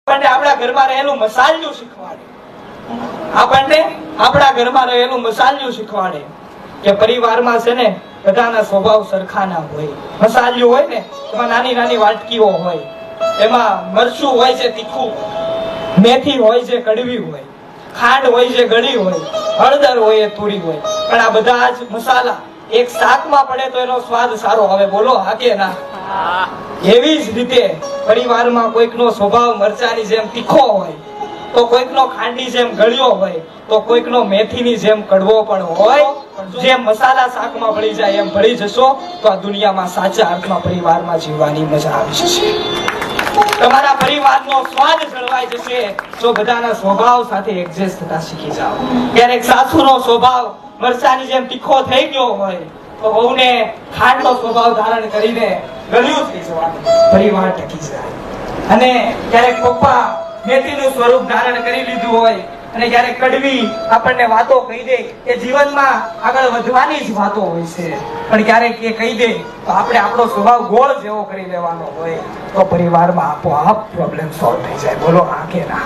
આપણને આપણા ઘરમાં રહેલું મસાલિયું શીખવાડે, આપણને આપણા ઘરમાં રહેલું મસાલિયું શીખવાડે કે પરિવારમાં છે ને બધાના સ્વભાવ સરખા ના હોય. મસાલિયું હોય ને એમાં નાની નાની વાટકીઓ હોય, એમાં મરચું હોય છે તીખું, મેથી હોય છે કડવી હોય, ખાંડ હોય છે ગળી હોય, હળદર હોય થોડી હોય, પણ આ બધા જ મસાલા એક શાકમાં પડે તો એનો સ્વાદ સારો આવે. બોલો હા કે ના? એવી જ રીતે પરિવારમાં કોઈકનો સ્વભાવ મરચાની જેમ તીખો હોય તો કોઈકનો ખાંડની જેમ ગળ્યો હોય તો કોઈકનો મેથીની જેમ કડવો પણ હોય. જેમ મસાલા શાકમાં ભળી જાય એમ ભળી જશો તો આ દુનિયામાં સાચા અર્થમાં પરિવારમાં જીવવાની મજા આવી જશે. તમારા પરિવારનો સ્વાદ જળવાઈ જશે જો બધાના સ્વભાવ સાથે એડજસ્ટ થતા શીખી જાઓ. ક્યારેક સાસુનો સ્વભાવ મરચાની જેમ તીખો થઈ ગયો હોય તો વહુને ખાંડનો સ્વભાવ ધારણ કરીને ગળ્યું થઈ જવાનું, પરિવાર ટકી જાય. અને ક્યારેક પપ્પા મેથીનું સ્વરૂપ ધારણ કરી લીધું હોય અને ક્યારેક કડવી આપણને વાતો કહી દે કે જીવનમાં આગળ વધવાની જ વાતો હોય છે, પણ ક્યારેક એ કહી દે તો આપણે આપણો સ્વભાવ ગોળ જેવો કરી લેવાનો હોય તો પરિવારમાં આપોઆપ પ્રોબ્લેમ સોલ્વ થઈ જાય. બોલો હા કે ના?